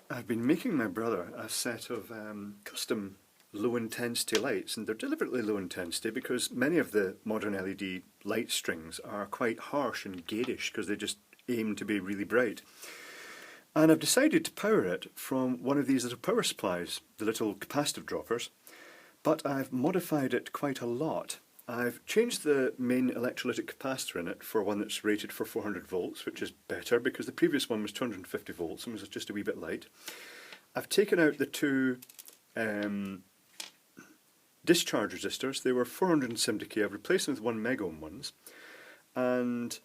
I've been making my brother a set of custom low intensity lights, and they're deliberately low intensity because many of the modern LED light strings are quite harsh and garish because they just aim to be really bright. And I've decided to power it from one of these little power supplies, the little capacitive droppers, but I've modified it quite a lot. I've changed the main electrolytic capacitor in it for one that's rated for 400 volts, which is better because the previous one was 250 volts and was just a wee bit light. I've taken out the two discharge resistors. They were 470k. I've replaced them with 1 mega ohm ones. And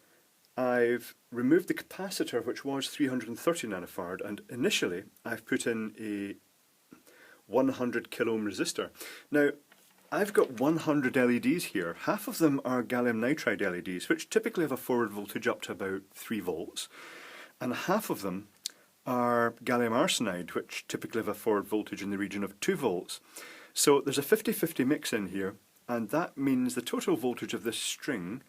I've removed the capacitor, which was 330 nanofarad, and initially I've put in a 100 kilo ohm resistor. Now, I've got 100 LEDs here. Half of them are gallium nitride LEDs, which typically have a forward voltage up to about 3 volts, and half of them are gallium arsenide, which typically have a forward voltage in the region of 2 volts. So there's a 50-50 mix in here, and that means the total voltage of this string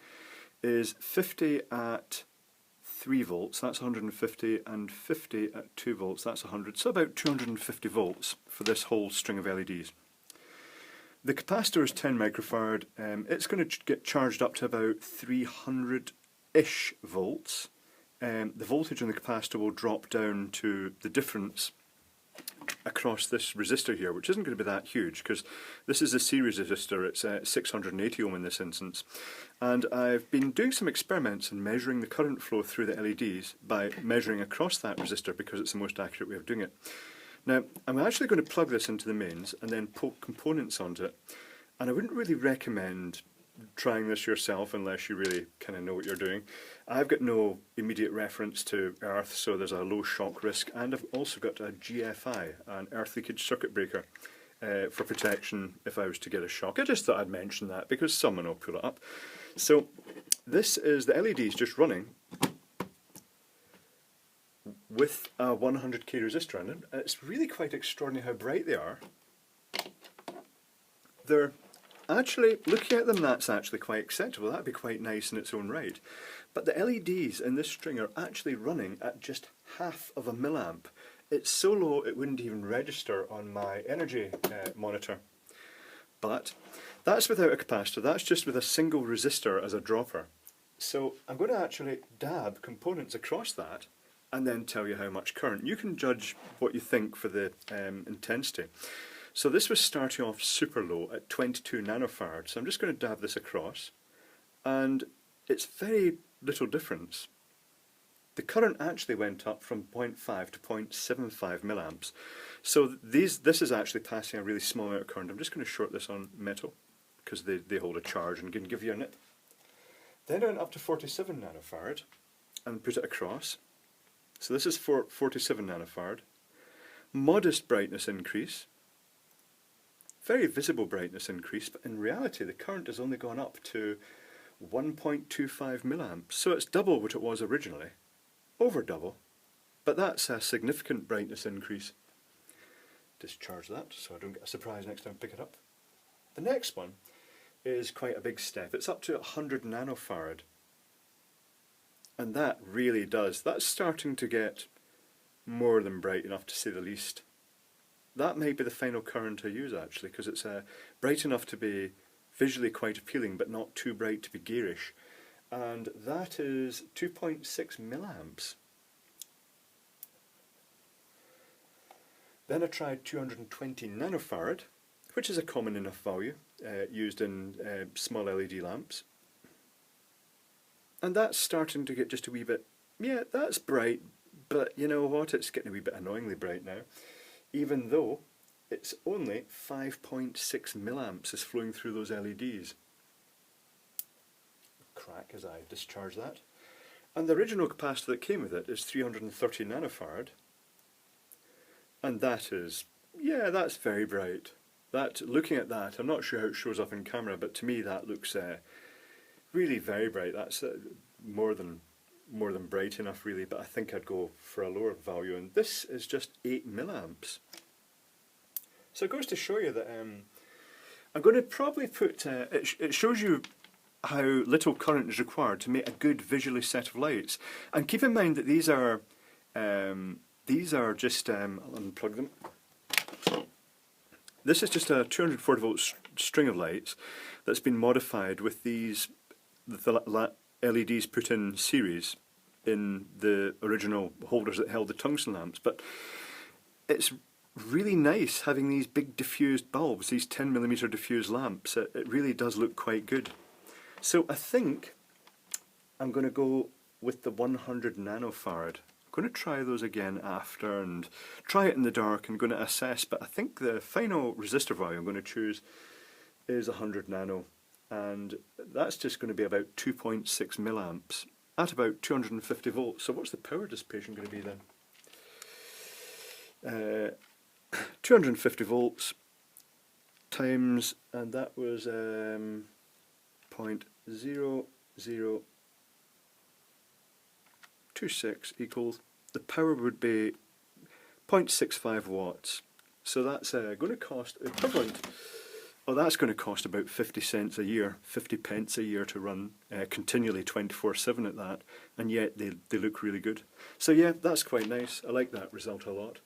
is 50 at 3 volts, that's 150, and 50 at 2 volts, that's 100, so about 250 volts for this whole string of LEDs. The capacitor is 10 microfarad. It's going to get charged up to about 300-ish volts. The voltage on the capacitor will drop down to the difference across this resistor here, which isn't going to be that huge because this is a series resistor. It's 680 ohm in this instance. And I've been doing some experiments and measuring the current flow through the LEDs by measuring across that resistor because it's the most accurate way of doing it. Now, I'm actually going to plug this into the mains and then poke components onto it. And I wouldn't really recommend trying this yourself unless you really kind of know what you're doing. I've got no immediate reference to earth, so there's a low shock risk, and I've also got a GFI, an earth leakage circuit breaker, for protection if I was to get a shock. I just thought I'd mention that because someone will pull it up. So this is the LEDs just running with a 100k resistor in it. It's really quite extraordinary how bright they are. They're actually, looking at them, that's actually quite acceptable. That'd be quite nice in its own right. But the LEDs in this string are actually running at just half of a milliamp. It's so low it wouldn't even register on my energy monitor. But that's without a capacitor, that's just with a single resistor as a dropper. So I'm going to actually dab components across that and then tell you how much current. You can judge what you think for the intensity. So this was starting off super low at 22 nanofarad, so I'm just going to dab this across, and it's very little difference. The current actually went up from 0.5 to 0.75 milliamps. So this is actually passing a really small amount of current. I'm just going to short this on metal, because they hold a charge and can give you a nip. Then I went up to 47 nanofarad, and put it across. So this is for 47 nanofarad. Modest brightness increase. Very visible brightness increase, but in reality the current has only gone up to 1.25 milliamps, so it's double what it was originally, over double, but that's a significant brightness increase. Discharge that so I don't get a surprise next time I pick it up. The next one is quite a big step. It's up to 100 nanofarad, and that really does, that's starting to get more than bright enough to say the least. That might be the final current I use actually, because it's bright enough to be visually quite appealing but not too bright to be garish. And that is 2.6 milliamps. Then I tried 220 nanofarad, which is a common enough value used in small LED lamps. And that's starting to get just a wee bit, yeah, that's bright, but you know what, it's getting a wee bit annoyingly bright now. Even though it's only 5.6 milliamps is flowing through those LEDs. Crack as I discharge that. And the original capacitor that came with it is 330 nanofarad. And that is, yeah, that's very bright. That, looking at that, I'm not sure how it shows up in camera, but to me that looks really very bright. That's more than bright enough really, but I think I'd go for a lower value, and this is just 8 milliamps. So it goes to show you that I'm going to probably put, it shows you how little current is required to make a good visually set of lights. And keep in mind that these are These are just, I'll unplug them. This is just a 240 volt string of lights that's been modified with these LEDs put in series in the original holders that held the tungsten lamps. But it's really nice having these big diffused bulbs, these 10mm diffused lamps. It really does look quite good. So I think I'm going to go with the 100 nanofarad. I'm going to try those again after and try it in the dark. I'm going to assess, but I think the final resistor value I'm going to choose is 100 nano, and that's just going to be about 2.6 milliamps at about 250 volts. So what's the power dissipation going to be then? 250 volts times, and that was 0.0026 equals, the power would be 0.65 watts. So that's going to cost equivalent, well, that's going to cost about 50 cents a year, 50 pence a year to run continually 24/7 at that, and yet they look really good. So yeah, that's quite nice. I like that result a lot.